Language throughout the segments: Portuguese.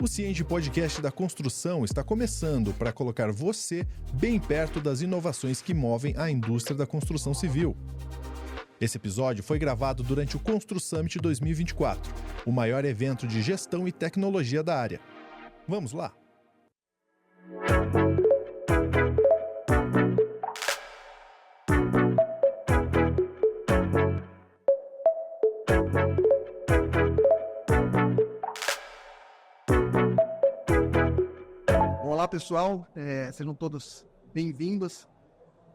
O Ciente Podcast da Construção está começando para colocar você bem perto das inovações que movem a indústria da construção civil. Esse episódio foi gravado durante o Constru Summit 2024, o maior evento de gestão e tecnologia da área. Vamos lá! Olá pessoal, sejam todos bem-vindos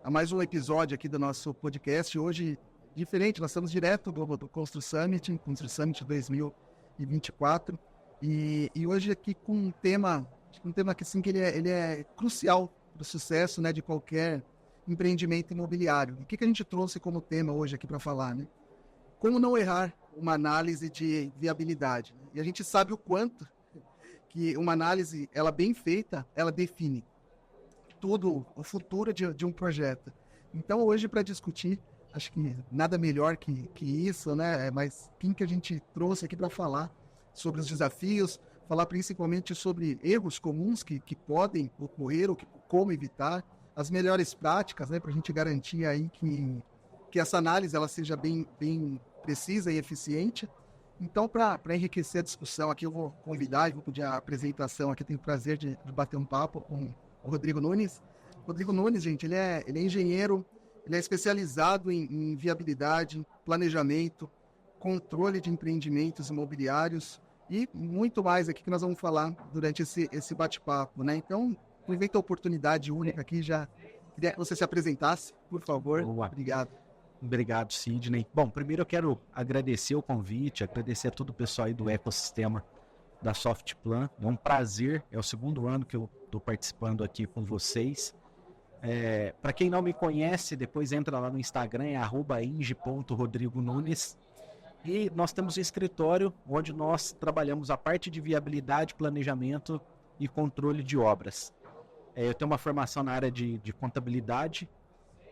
a mais um episódio aqui do nosso podcast. Hoje, diferente, nós estamos direto do Constru Summit 2024 e hoje aqui com um tema que, assim, que ele é crucial para o sucesso, né, de qualquer empreendimento imobiliário. O que a gente trouxe como tema hoje aqui para falar, né? Como não errar uma análise de viabilidade. E a gente sabe o quanto que uma análise, ela bem feita, ela define tudo, o futuro de um projeto. Então, hoje, para discutir, acho que nada melhor que isso, né? Mas quem que a gente trouxe aqui para falar sobre os desafios, falar principalmente sobre erros comuns que podem ocorrer, ou como evitar, as melhores práticas, né? Para a gente garantir aí que essa análise ela seja bem precisa e eficiente. Então, para enriquecer a discussão aqui, eu vou convidar, vou pedir a apresentação aqui, tenho o prazer de bater um papo com o Rodrigo Nunes. Rodrigo Nunes, gente, ele é engenheiro, ele é especializado em viabilidade, planejamento, controle de empreendimentos imobiliários e muito mais aqui que nós vamos falar durante esse bate-papo, né? Então, aproveito a oportunidade única aqui, já queria que você se apresentasse, por favor. Boa. Obrigado. Obrigado, Sidney. Bom, primeiro eu quero agradecer o convite, agradecer a todo o pessoal aí do ecossistema da Softplan. É um prazer, é o segundo ano que eu estou participando aqui com vocês. Para quem não me conhece, depois entra lá no Instagram, é @inge.rodrigonunes. E nós temos um escritório onde nós trabalhamos a parte de viabilidade, planejamento e controle de obras. Eu tenho uma formação na área de contabilidade,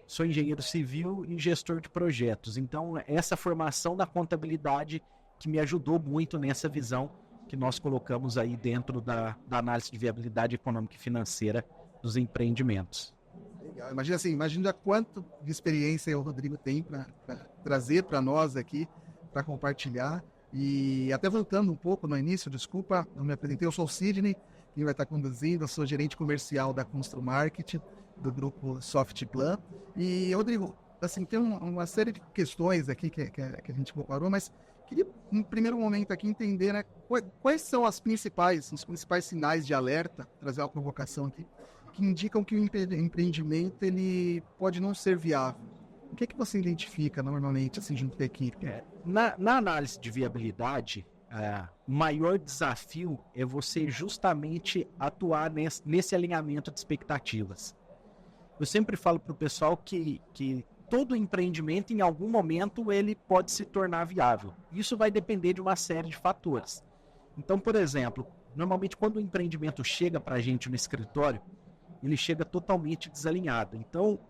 sou engenheiro civil e gestor de projetos. Então, essa formação da contabilidade que me ajudou muito nessa visão que nós colocamos aí dentro da análise de viabilidade econômica e financeira dos empreendimentos. Legal. Imagina quanto de experiência o Rodrigo tem para trazer para nós aqui, para compartilhar. E até voltando um pouco no início, desculpa, não me apresentei, eu sou o Sidney, quem vai estar conduzindo, eu sou gerente comercial da Constru Market, do grupo Softplan. E, Rodrigo, assim, tem uma série de questões aqui que a gente preparou, mas queria, em primeiro momento aqui, entender, né, quais são os principais sinais de alerta, trazer uma provocação aqui, que indicam que o empreendimento ele pode não ser viável. O que você identifica normalmente, assim, junto da equipe? Na análise de viabilidade, o maior desafio é você justamente atuar nesse alinhamento de expectativas. Eu sempre falo para o pessoal que todo empreendimento, em algum momento, ele pode se tornar viável. Isso vai depender de uma série de fatores. Então, por exemplo, normalmente quando o empreendimento chega para a gente no escritório, ele chega totalmente desalinhado. Então,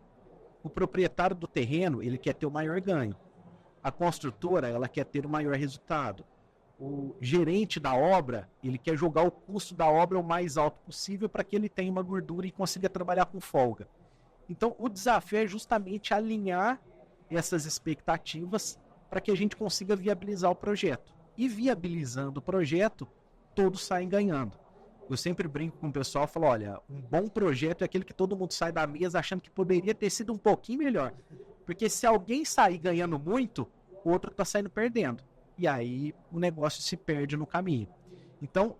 o proprietário do terreno, ele quer ter o maior ganho. A construtora, ela quer ter o maior resultado. O gerente da obra, ele quer jogar o custo da obra o mais alto possível para que ele tenha uma gordura e consiga trabalhar com folga. Então, o desafio é justamente alinhar essas expectativas para que a gente consiga viabilizar o projeto. E viabilizando o projeto, todos saem ganhando. Eu sempre brinco com o pessoal e falo, olha, um bom projeto é aquele que todo mundo sai da mesa achando que poderia ter sido um pouquinho melhor. Porque se alguém sair ganhando muito, o outro está saindo perdendo. E aí o negócio se perde no caminho. Então,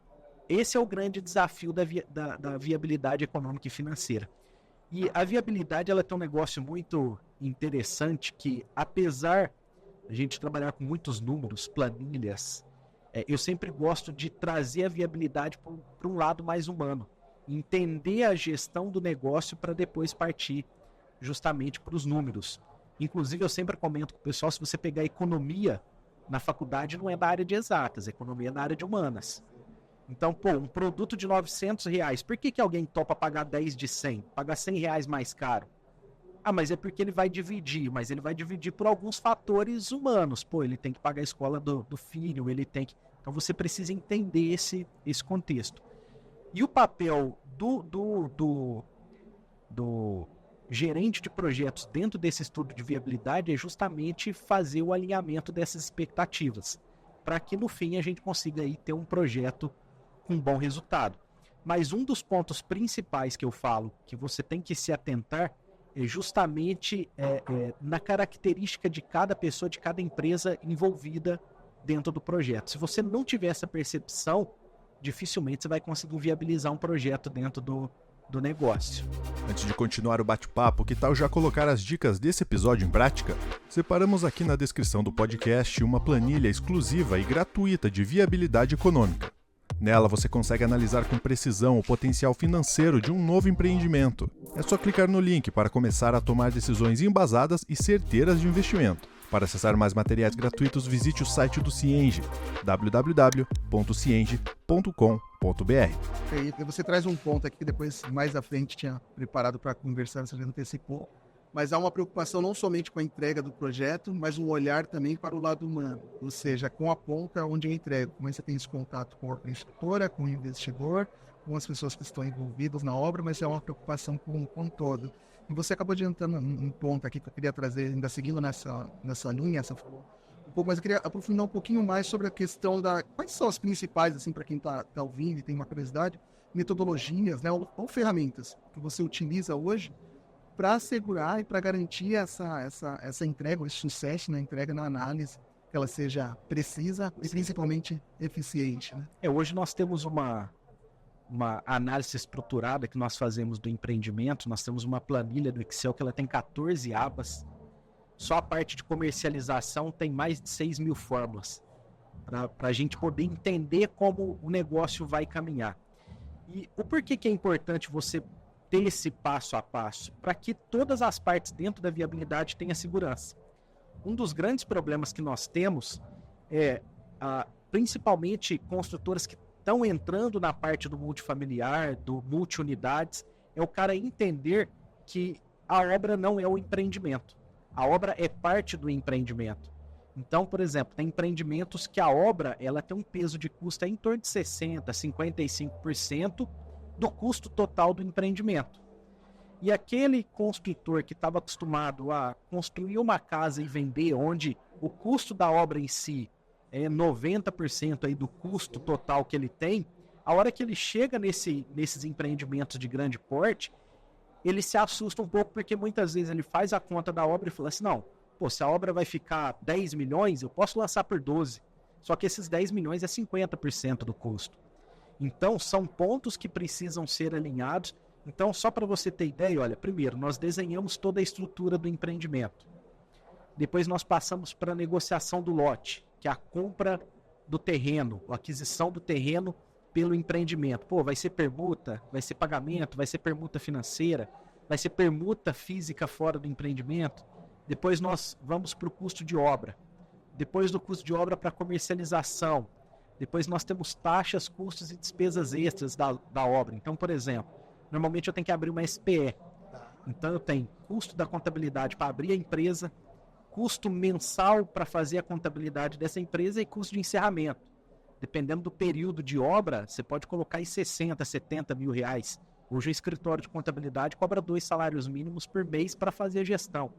esse é o grande desafio da viabilidade econômica e financeira. E a viabilidade, ela tem um negócio muito interessante que, apesar de a gente trabalhar com muitos números, planilhas, eu sempre gosto de trazer a viabilidade para um lado mais humano. Entender a gestão do negócio para depois partir justamente para os números. Inclusive, eu sempre comento com o pessoal, se você pegar economia, na faculdade não é da área de exatas, a economia é da área de humanas. Então, um produto de R$900, por que alguém topa pagar 10 de 100? Pagar R$100 mais caro? Mas é porque ele vai dividir, por alguns fatores humanos. Ele tem que pagar a escola do filho, ele tem que... Então você precisa entender esse contexto. E o papel do gerente de projetos dentro desse estudo de viabilidade é justamente fazer o alinhamento dessas expectativas, para que no fim a gente consiga aí ter um projeto com bom resultado. Mas um dos pontos principais que eu falo que você tem que se atentar é justamente na característica de cada pessoa, de cada empresa envolvida dentro do projeto. Se você não tiver essa percepção, dificilmente você vai conseguir viabilizar um projeto dentro do negócio. Antes de continuar o bate-papo, que tal já colocar as dicas desse episódio em prática? Separamos aqui na descrição do podcast uma planilha exclusiva e gratuita de viabilidade econômica. Nela você consegue analisar com precisão o potencial financeiro de um novo empreendimento. É só clicar no link para começar a tomar decisões embasadas e certeiras de investimento. Para acessar mais materiais gratuitos, visite o site do Cienge, www.cienge.com.br. E você traz um ponto aqui que depois, mais à frente, tinha preparado para conversar, você já antecipou. Mas há uma preocupação não somente com a entrega do projeto, mas um olhar também para o lado humano, ou seja, com a ponta onde eu entrego. Como você tem esse contato com a construtora, com o investidor, com as pessoas que estão envolvidas na obra, mas é uma preocupação com o todo. E você acabou adiantando um ponto aqui que eu queria trazer, ainda seguindo nessa linha, mas eu queria aprofundar um pouquinho mais sobre a questão quais são as principais, assim, para quem está ouvindo e tem uma curiosidade, metodologias, né, ou ferramentas que você utiliza hoje para assegurar e para garantir essa entrega, esse sucesso na entrega, na análise, que ela seja precisa e principalmente eficiente. Né? Hoje nós temos uma análise estruturada que nós fazemos do empreendimento. Nós temos uma planilha do Excel que ela tem 14 abas. Só a parte de comercialização tem mais de 6.000 fórmulas para a gente poder entender como o negócio vai caminhar. E o porquê que é importante você ter esse passo a passo? Para que todas as partes dentro da viabilidade tenham segurança. Um dos grandes problemas que nós temos é, principalmente construtoras que estão entrando na parte do multifamiliar, do multiunidades, é o cara entender que a obra não é o empreendimento. A obra é parte do empreendimento. Então, por exemplo, tem empreendimentos que a obra ela tem um peso de custo em torno de 60%, 55% do custo total do empreendimento. E aquele construtor que estava acostumado a construir uma casa e vender, onde o custo da obra em si é 90% aí do custo total que ele tem, a hora que ele chega nesses empreendimentos de grande porte, ele se assusta um pouco, porque muitas vezes ele faz a conta da obra e fala assim, não, se a obra vai ficar 10 milhões, eu posso lançar por 12. Só que esses 10 milhões é 50% do custo. Então, são pontos que precisam ser alinhados. Então, só para você ter ideia, olha, primeiro, nós desenhamos toda a estrutura do empreendimento. Depois nós passamos para a negociação do lote, que é a compra do terreno, a aquisição do terreno pelo empreendimento. Vai ser permuta, vai ser pagamento, vai ser permuta financeira, vai ser permuta física fora do empreendimento. Depois nós vamos para o custo de obra. Depois do custo de obra para comercialização. Depois nós temos taxas, custos e despesas extras da obra. Então, por exemplo, normalmente eu tenho que abrir uma SPE. Então eu tenho custo da contabilidade para abrir a empresa, custo mensal para fazer a contabilidade dessa empresa e custo de encerramento. Dependendo do período de obra, você pode colocar em 60, 70 mil reais. Hoje o escritório de contabilidade cobra 2 salários mínimos por mês para fazer a gestão.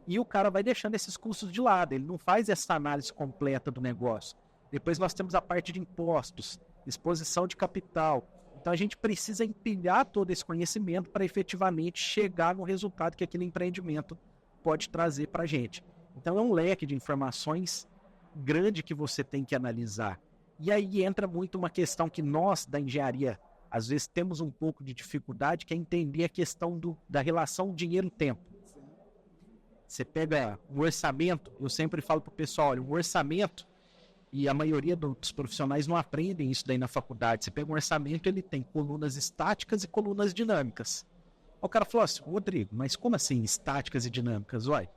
E o cara vai deixando esses custos de lado, ele não faz essa análise completa do negócio. Depois nós temos a parte de impostos, exposição de capital. Então a gente precisa empilhar todo esse conhecimento para efetivamente chegar no resultado que aquele empreendimento pode trazer para a gente. Então é um leque de informações grande que você tem que analisar. E aí entra muito uma questão que nós, da engenharia, às vezes temos um pouco de dificuldade, que é entender a questão da relação dinheiro-tempo. Você pega um orçamento, eu sempre falo para o pessoal, olha, um orçamento, e a maioria dos profissionais não aprendem isso daí na faculdade. Você pega um orçamento, ele tem colunas estáticas e colunas dinâmicas. O cara falou assim, Rodrigo, mas como assim estáticas e dinâmicas? Olha,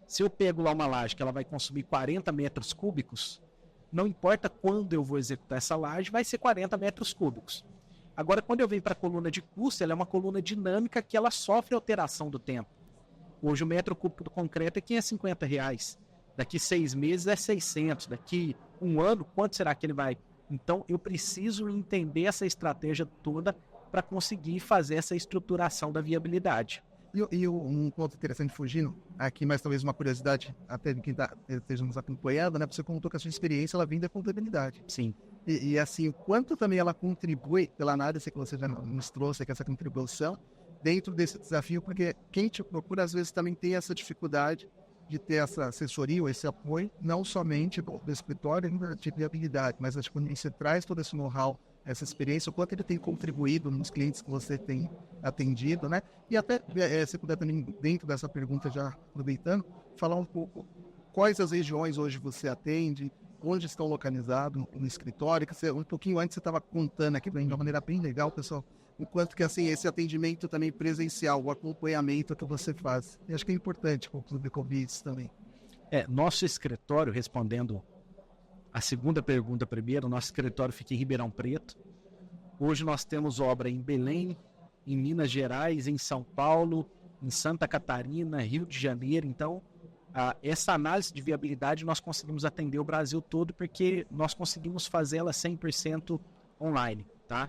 se eu pego lá uma laje que ela vai consumir 40 metros cúbicos, não importa quando eu vou executar essa laje, vai ser 40 metros cúbicos. Agora, quando eu venho para a coluna de custo, ela é uma coluna dinâmica que ela sofre alteração do tempo. Hoje o metro cúbico do concreto é R$550. Daqui 6 meses é 600, daqui um ano, quanto será que ele vai? Então, eu preciso entender essa estratégia toda para conseguir fazer essa estruturação da viabilidade. E um ponto interessante, fugindo aqui, mas talvez uma curiosidade até de quem esteja nos acompanhando, né? Você contou que a sua experiência ela vem da contabilidade. Sim. E assim, o quanto também ela contribui pela análise que você já nos trouxe, que essa contribuição dentro desse desafio, porque quem te procura às vezes também tem essa dificuldade de ter essa assessoria ou esse apoio, não somente do escritório de viabilidade, mas acho que quando você traz todo esse know-how, essa experiência, o quanto ele tem contribuído nos clientes que você tem atendido, né? E até, se puder também, dentro dessa pergunta, já aproveitando, falar um pouco quais as regiões hoje você atende, onde estão localizados no escritório, que você, um pouquinho antes você estava contando aqui de uma maneira bem legal, pessoal, o quanto que assim, esse atendimento também presencial, o acompanhamento que você faz. E acho que é importante para o público ouvir isso também. Nosso escritório, respondendo a segunda pergunta primeiro, nosso escritório fica em Ribeirão Preto. Hoje nós temos obra em Belém, em Minas Gerais, em São Paulo, em Santa Catarina, Rio de Janeiro. Então, essa análise de viabilidade nós conseguimos atender o Brasil todo porque nós conseguimos fazê-la 100% online, tá?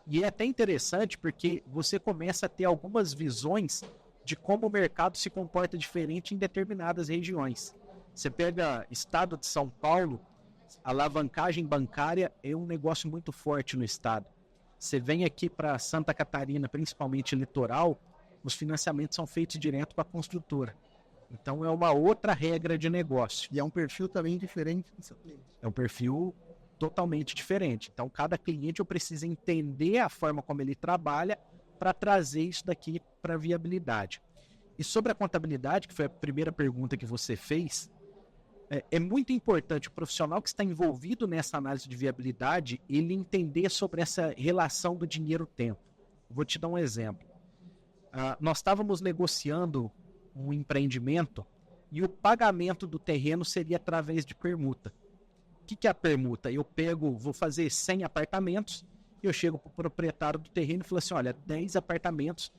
E é até interessante porque você começa a ter algumas visões de como o mercado se comporta diferente em determinadas regiões. Você pega estado de São Paulo, a alavancagem bancária é um negócio muito forte no estado. Você vem aqui para Santa Catarina, principalmente litoral, os financiamentos são feitos direto com a construtora. Então é uma outra regra de negócio. E é um perfil também diferente do seu cliente. É um perfil totalmente diferente. Então cada cliente eu preciso entender a forma como ele trabalha para trazer isso daqui para a viabilidade. E sobre a contabilidade, que foi a primeira pergunta que você fez, é muito importante o profissional que está envolvido nessa análise de viabilidade, ele entender sobre essa relação do dinheiro-tempo. Vou te dar um exemplo. Nós estávamos negociando um empreendimento e o pagamento do terreno seria através de permuta. O que é a permuta? Eu vou fazer 100 apartamentos, eu chego para o proprietário do terreno e falo assim, olha, 10 apartamentos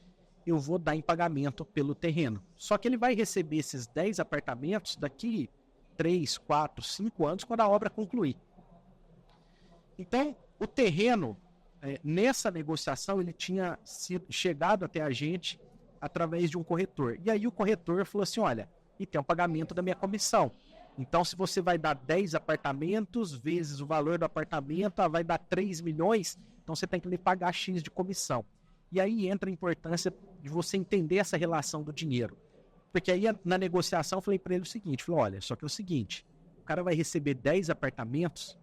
eu vou dar em pagamento pelo terreno. Só que ele vai receber esses 10 apartamentos daqui 3, 4, 5 anos quando a obra concluir. Então, o terreno, nessa negociação, ele tinha chegado até a gente através de um corretor. E aí o corretor falou assim, olha, e tem um pagamento da minha comissão. Então, se você vai dar 10 apartamentos vezes o valor do apartamento, vai dar 3 milhões, então você tem que me pagar X de comissão. E aí entra a importância de você entender essa relação do dinheiro. Porque aí na negociação eu falei para ele o seguinte, falei, olha, só que é o seguinte, o cara vai receber 10 apartamentos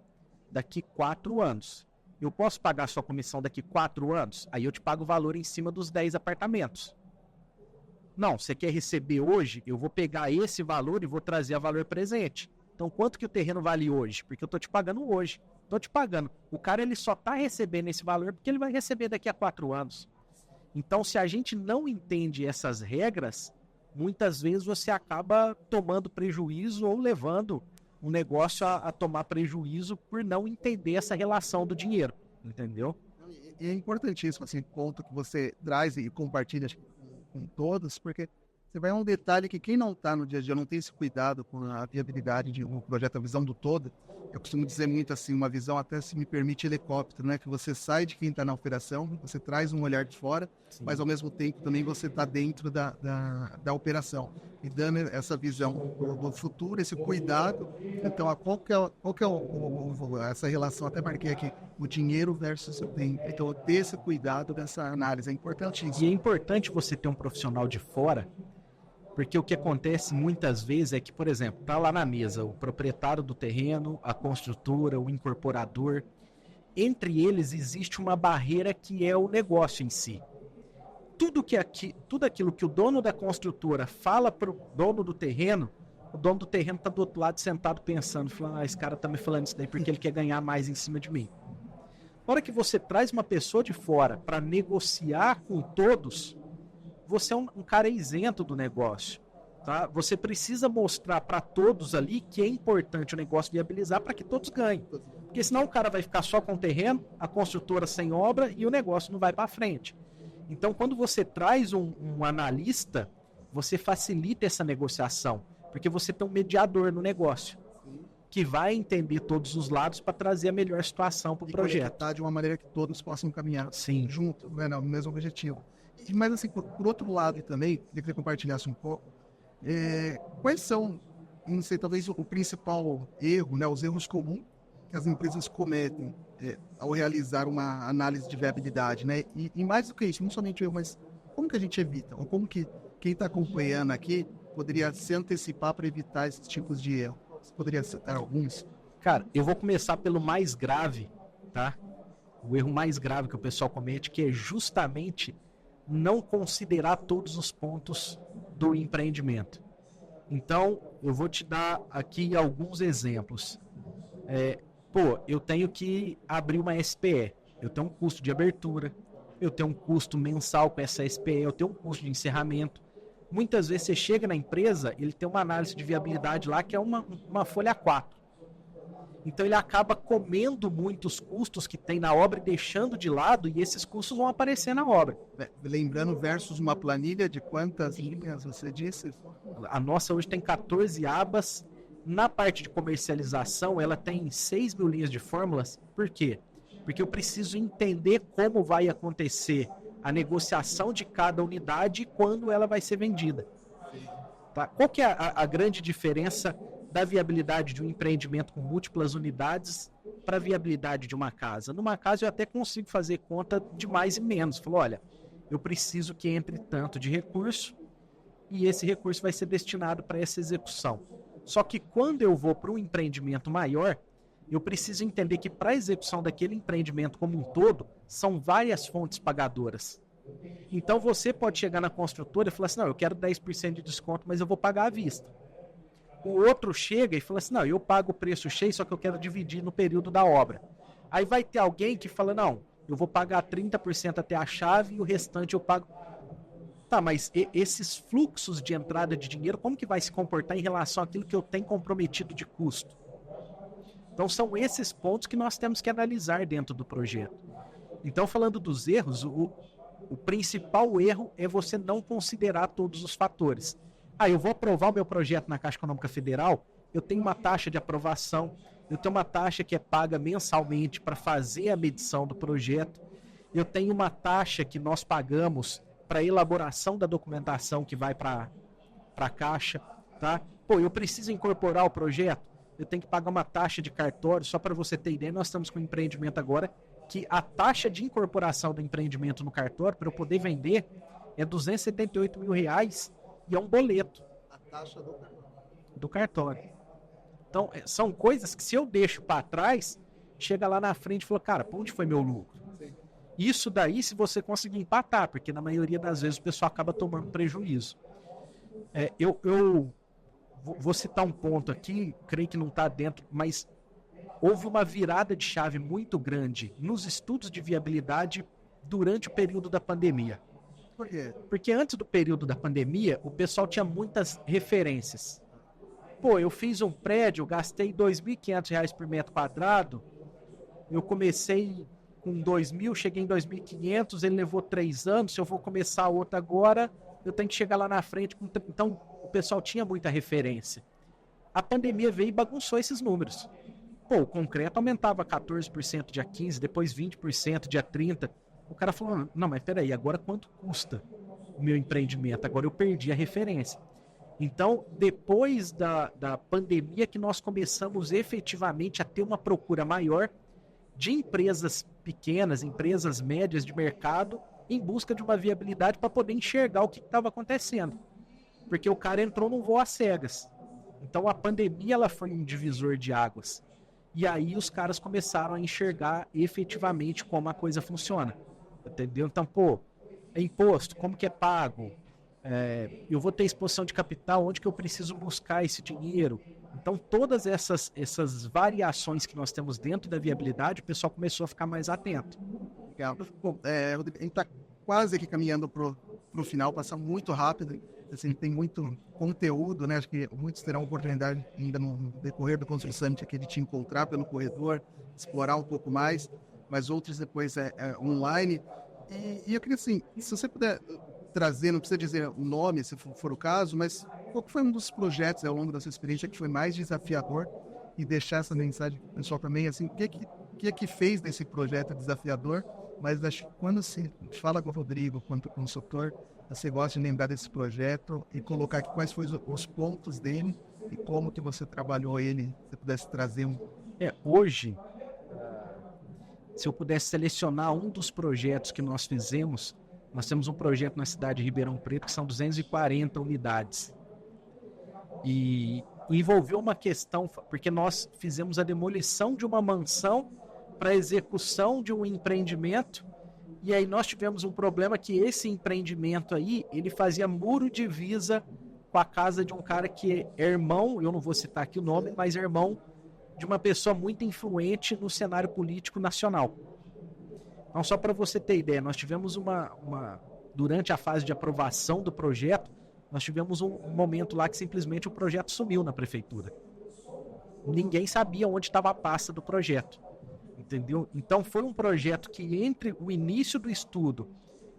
daqui 4 anos. Eu posso pagar sua comissão daqui 4 anos? Aí eu te pago o valor em cima dos 10 apartamentos. Não, você quer receber hoje? Eu vou pegar esse valor e vou trazer a valor presente. Então, quanto que o terreno vale hoje? Porque eu tô te pagando hoje. Tô te pagando. O cara, ele só tá recebendo esse valor porque ele vai receber daqui a 4 anos. Então, se a gente não entende essas regras, muitas vezes você acaba tomando prejuízo ou levando um negócio a tomar prejuízo por não entender essa relação do dinheiro. Entendeu? E é importantíssimo, assim, ponto que você traz e compartilha com todos, porque você vai a um detalhe que quem não está no dia a dia, não tem esse cuidado com a viabilidade de um projeto, a visão do todo. Eu costumo dizer muito assim, uma visão até se me permite helicóptero, né? Que você sai de quem está na operação, você traz um olhar de fora, sim, mas ao mesmo tempo também você está dentro da operação. E dando essa visão do futuro, esse cuidado. Então, qual que é essa relação? Até marquei aqui, o dinheiro versus o tempo. Então, ter esse cuidado dessa análise é importantíssimo. E é importante você ter um profissional de fora, porque o que acontece muitas vezes é que, por exemplo, está lá na mesa o proprietário do terreno, a construtora, o incorporador. Entre eles existe uma barreira que é o negócio em si. Tudo aquilo que o dono da construtora fala para o dono do terreno, o dono do terreno está do outro lado sentado pensando, falando, esse cara está me falando isso daí porque ele quer ganhar mais em cima de mim. Na hora que você traz uma pessoa de fora para negociar com todos, você é um cara isento do negócio, tá? Você precisa mostrar para todos ali que é importante o negócio viabilizar para que todos ganhem. Porque senão o cara vai ficar só com o terreno, a construtora sem obra e o negócio não vai para frente. Então, quando você traz um analista, você facilita essa negociação. Porque você tem um mediador no negócio que vai entender todos os lados para trazer a melhor situação para o projeto. Conectar de uma maneira que todos possam caminhar Sim. junto, né, no mesmo objetivo. Mas assim, por outro lado também, queria que você compartilhasse um pouco, quais são, não sei, talvez o principal erro, né, os erros comuns que as empresas cometem ao realizar uma análise de viabilidade, né? E mais do que isso, não somente o erro, mas como que a gente evita? Ou como que quem está acompanhando aqui poderia se antecipar para evitar esses tipos de erro? Você poderia citar alguns? Cara, eu vou começar pelo mais grave, tá? O erro mais grave que o pessoal comete, que é justamente não considerar todos os pontos do empreendimento. Então, eu vou te dar aqui alguns exemplos. Eu tenho que abrir uma SPE, eu tenho um custo de abertura, eu tenho um custo mensal com essa SPE, eu tenho um custo de encerramento. Muitas vezes você chega na empresa, ele tem uma análise de viabilidade lá que é uma folha A4. Então ele acaba comendo muitos custos que tem na obra e deixando de lado, e esses custos vão aparecer na obra. Lembrando, versus uma planilha de quantas linhas você disse? A nossa hoje tem 14 abas. Na parte de comercialização, ela tem 6 mil linhas de fórmulas. Por quê? Porque eu preciso entender como vai acontecer a negociação de cada unidade e quando ela vai ser vendida. Tá? Qual que é a grande diferença da viabilidade de um empreendimento com múltiplas unidades para a viabilidade de uma casa? Numa casa eu até consigo fazer conta de mais e menos. Falo, olha, eu preciso que entre tanto de recurso e esse recurso vai ser destinado para essa execução. Só que quando eu vou para um empreendimento maior, eu preciso entender que para a execução daquele empreendimento como um todo, são várias fontes pagadoras. Então você pode chegar na construtora e falar assim, não, eu quero 10% de desconto, mas eu vou pagar à vista. O outro chega e fala assim, não, eu pago o preço cheio, só que eu quero dividir no período da obra. Aí vai ter alguém que fala, não, eu vou pagar 30% até a chave e o restante eu pago... Tá, mas esses fluxos de entrada de dinheiro, como que vai se comportar em relação àquilo que eu tenho comprometido de custo? Então são esses pontos que nós temos que analisar dentro do projeto. Então, falando dos erros, o principal erro é você não considerar todos os fatores. Eu vou aprovar o meu projeto na Caixa Econômica Federal, eu tenho uma taxa de aprovação, eu tenho uma taxa que é paga mensalmente para fazer a medição do projeto, eu tenho uma taxa que nós pagamos para a elaboração da documentação que vai para a Caixa, tá? Eu preciso incorporar o projeto, eu tenho que pagar uma taxa de cartório. Só para você ter ideia, nós estamos com um empreendimento agora que a taxa de incorporação do empreendimento no cartório, para eu poder vender, é R$278 mil e é um boleto. A taxa do cartório. Então, são coisas que se eu deixo para trás, chega lá na frente e fala, cara, pra onde foi meu lucro? Sim. Isso daí, se você conseguir empatar, porque na maioria das vezes o pessoal acaba tomando prejuízo. Eu vou citar um ponto aqui, creio que não está dentro, mas houve uma virada de chave muito grande nos estudos de viabilidade durante o período da pandemia. Por quê? Porque antes do período da pandemia, o pessoal tinha muitas referências. Eu fiz um prédio, gastei R$2.500 por metro quadrado, eu comecei com 2.000, cheguei em 2.500, ele levou 3 anos, se eu vou começar outro agora, eu tenho que chegar lá na frente. Então, o pessoal tinha muita referência. A pandemia veio e bagunçou esses números. O concreto aumentava 14% dia 15, depois 20%, dia 30%. O cara falou, não, mas peraí, agora quanto custa o meu empreendimento? Agora eu perdi a referência. Então, depois da pandemia que nós começamos efetivamente a ter uma procura maior de empresas pequenas, empresas médias de mercado, em busca de uma viabilidade para poder enxergar o que estava acontecendo. Porque o cara entrou num voo às cegas. Então, a pandemia ela foi um divisor de águas. E aí os caras começaram a enxergar efetivamente como a coisa funciona. Entendeu? Então, imposto, como que é pago? Eu vou ter exposição de capital, onde que eu preciso buscar esse dinheiro? Então, todas essas variações que nós temos dentro da viabilidade, o pessoal começou a ficar mais atento. Legal. Bom, Rodrigo, a gente está quase aqui caminhando para o final, passa muito rápido. Assim, tem muito conteúdo, né? Acho que muitos terão oportunidade ainda no decorrer do Constru Summit aqui de te encontrar pelo corredor, explorar um pouco mais, mas outros depois online. E eu queria, assim, se você puder trazer, não precisa dizer o nome, se for o caso, mas qual que foi um dos projetos ao longo da sua experiência que foi mais desafiador e deixar essa mensagem para o pessoal também, assim, o que fez desse projeto desafiador, mas acho que quando se fala com o Rodrigo, quanto consultor, você gosta de lembrar desse projeto e colocar aqui quais foram os pontos dele e como que você trabalhou ele, se você pudesse trazer um... Hoje, se eu pudesse selecionar um dos projetos que nós fizemos, nós temos um projeto na cidade de Ribeirão Preto que são 240 unidades. E envolveu uma questão, porque nós fizemos a demolição de uma mansão para execução de um empreendimento, e aí nós tivemos um problema que esse empreendimento aí, ele fazia muro divisa com a casa de um cara que é irmão, eu não vou citar aqui o nome, mas é irmão de uma pessoa muito influente no cenário político nacional. Então, só para você ter ideia, nós tivemos durante a fase de aprovação do projeto, nós tivemos um momento lá que simplesmente o projeto sumiu na prefeitura. Ninguém sabia onde estava a pasta do projeto. Entendeu? Então foi um projeto que entre o início do estudo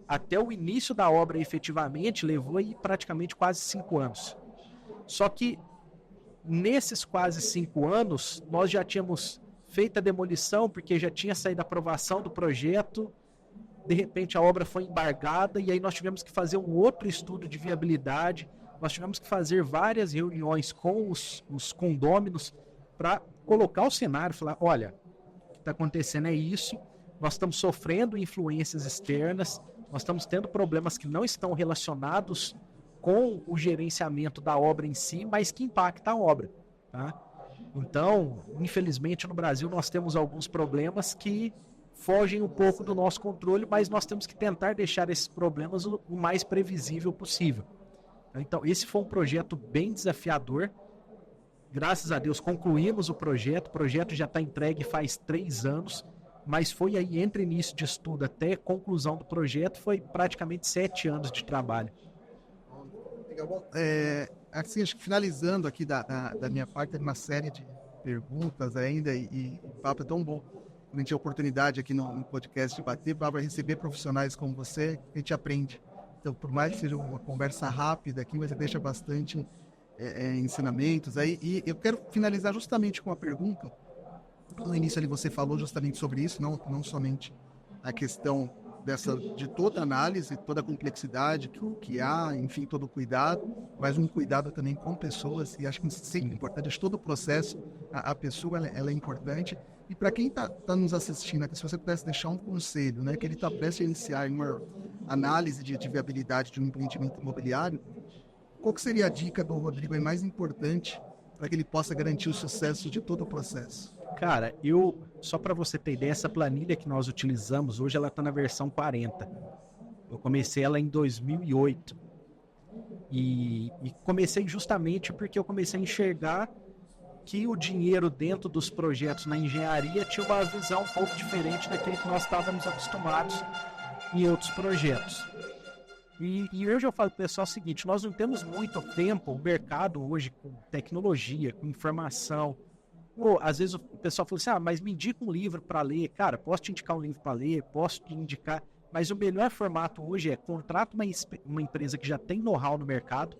até o início da obra efetivamente levou aí praticamente quase 5 anos. Só que nesses quase 5 anos nós já tínhamos feito a demolição porque já tinha saído a aprovação do projeto, de repente a obra foi embargada e aí nós tivemos que fazer um outro estudo de viabilidade, nós tivemos que fazer várias reuniões com os condôminos para colocar o cenário, falar, olha, está acontecendo é isso, nós estamos sofrendo influências externas, nós estamos tendo problemas que não estão relacionados com o gerenciamento da obra em si, mas que impactam a obra. Tá? Então, infelizmente no Brasil nós temos alguns problemas que fogem um pouco do nosso controle, mas nós temos que tentar deixar esses problemas o mais previsível possível. Então, esse foi um projeto bem desafiador. Graças a Deus concluímos o projeto já está entregue faz 3 anos, mas foi aí entre início de estudo até conclusão do projeto, foi praticamente 7 anos de trabalho. Assim, acho que finalizando aqui da minha parte, tem uma série de perguntas ainda e o papo é tão bom. A gente tem a oportunidade aqui no podcast de bater, para receber profissionais como você, a gente aprende. Então, por mais que seja uma conversa rápida aqui, mas você deixa bastante... ensinamentos aí, e eu quero finalizar justamente com uma pergunta. No início ali você falou justamente sobre isso, não somente a questão de toda a análise, toda a complexidade que há, enfim, todo o cuidado, mas um cuidado também com pessoas, e acho que isso é sempre importante, acho que todo o processo, a pessoa ela é importante. E para quem está nos assistindo aqui, se você pudesse deixar um conselho, né, que ele está prestes a iniciar uma análise de viabilidade de um empreendimento imobiliário, qual que seria a dica do Rodrigo aí mais importante para que ele possa garantir o sucesso de todo o processo? Cara, só para você ter ideia, essa planilha que nós utilizamos, hoje ela está na versão 40. Eu comecei ela em 2008. E comecei justamente porque eu comecei a enxergar que o dinheiro dentro dos projetos na engenharia tinha uma visão um pouco diferente daquele que nós estávamos acostumados em outros projetos. E hoje eu falo pro pessoal o seguinte, nós não temos muito tempo, o mercado hoje com tecnologia, com informação. Às vezes o pessoal fala assim, mas me indica um livro para ler. Cara, posso te indicar um livro para ler, posso te indicar, mas o melhor formato hoje é contrata uma empresa que já tem know-how no mercado,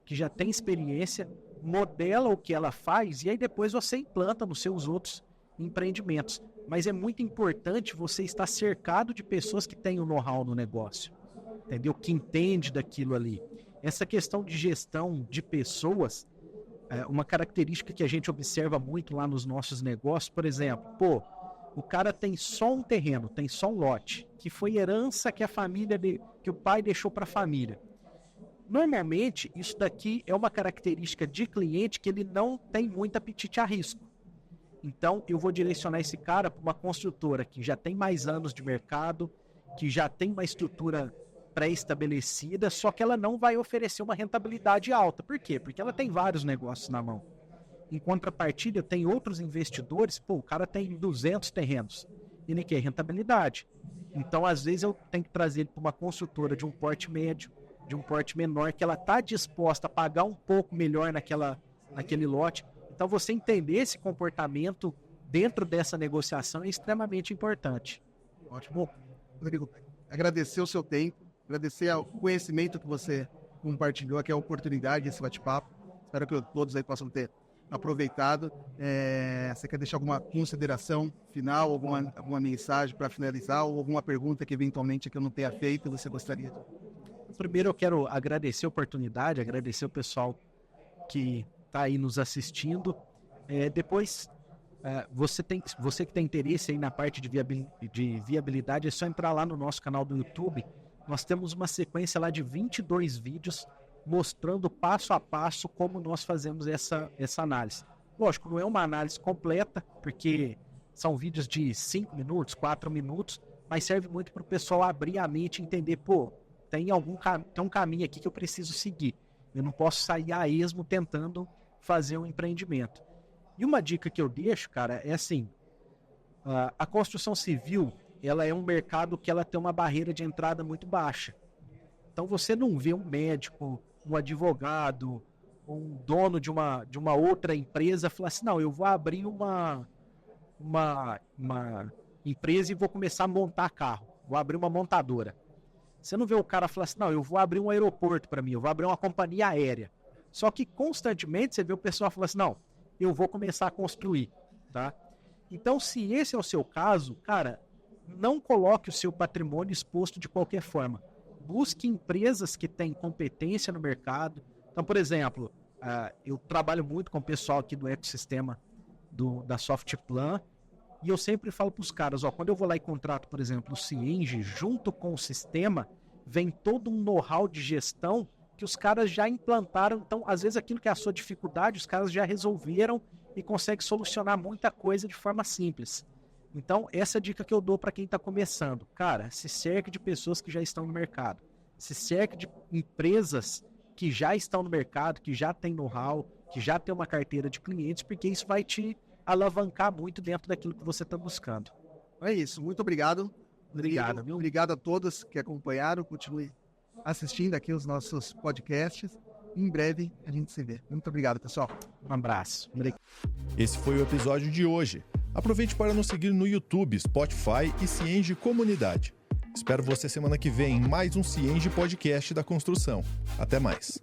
que já tem experiência, modela o que ela faz e aí depois você implanta nos seus outros empreendimentos. Mas é muito importante você estar cercado de pessoas que têm o know-how no negócio. Entendeu? Que entende daquilo ali. Essa questão de gestão de pessoas é uma característica que a gente observa muito lá nos nossos negócios. Por exemplo, o cara tem só um terreno, tem só um lote, que foi herança que que o pai deixou para a família. Normalmente, isso daqui é uma característica de cliente que ele não tem muito apetite a risco. Então, eu vou direcionar esse cara para uma construtora que já tem mais anos de mercado, que já tem uma estrutura pré-estabelecida, só que ela não vai oferecer uma rentabilidade alta. Por quê? Porque ela tem vários negócios na mão. Em contrapartida, tem outros investidores, o cara tem 200 terrenos, e ele quer rentabilidade. Então, às vezes, eu tenho que trazer ele para uma construtora de um porte médio, de um porte menor, que ela está disposta a pagar um pouco melhor naquele lote. Então, você entender esse comportamento dentro dessa negociação é extremamente importante. Ótimo. Rodrigo, agradecer o seu tempo. agradecer o conhecimento que você compartilhou aqui, a oportunidade desse bate-papo. Espero que todos aí possam ter aproveitado. Você quer deixar alguma consideração final, alguma mensagem para finalizar, ou alguma pergunta que eventualmente que eu não tenha feito você gostaria de... Primeiro eu quero agradecer a oportunidade, agradecer o pessoal que está aí nos assistindo. Depois, você que tem interesse aí na parte de viabilidade, é só entrar lá no nosso canal do YouTube. Nós temos uma sequência lá de 22 vídeos mostrando passo a passo como nós fazemos essa análise. Lógico, não é uma análise completa, porque são vídeos de 5 minutos, 4 minutos, mas serve muito para o pessoal abrir a mente e entender, tem um caminho aqui que eu preciso seguir. Eu não posso sair a esmo tentando fazer um empreendimento. E uma dica que eu deixo, cara, é assim, a construção civil, ela é um mercado que ela tem uma barreira de entrada muito baixa. Então você não vê um médico, um advogado, um dono de uma outra empresa falar assim, não, eu vou abrir uma empresa e vou começar a montar carro, vou abrir uma montadora. Você não vê o cara falar assim, não, eu vou abrir um aeroporto para mim, eu vou abrir uma companhia aérea. Só que constantemente você vê o pessoal falar assim, não, eu vou começar a construir, tá? Então, se esse é o seu caso, cara, não coloque o seu patrimônio exposto de qualquer forma. Busque empresas que têm competência no mercado. Então, por exemplo, eu trabalho muito com o pessoal aqui do ecossistema da Softplan, e eu sempre falo para os caras, quando eu vou lá e contrato, por exemplo, o Cienge, junto com o sistema, vem todo um know-how de gestão que os caras já implantaram. Então, às vezes, aquilo que é a sua dificuldade, os caras já resolveram e conseguem solucionar muita coisa de forma simples. Então, essa é a dica que eu dou para quem está começando. Cara, se cerque de pessoas que já estão no mercado. Se cerque de empresas que já estão no mercado, que já tem know-how, que já tem uma carteira de clientes, porque isso vai te alavancar muito dentro daquilo que você está buscando. É isso. Muito obrigado. Obrigado, viu? Obrigado a todos que acompanharam. Continue assistindo aqui os nossos podcasts. Em breve a gente se vê. Muito obrigado, pessoal. Um abraço. Obrigado. Esse foi o episódio de hoje. Aproveite para nos seguir no YouTube, Spotify e Cienge Comunidade. Espero você semana que vem em mais um Cienge Podcast da Construção. Até mais.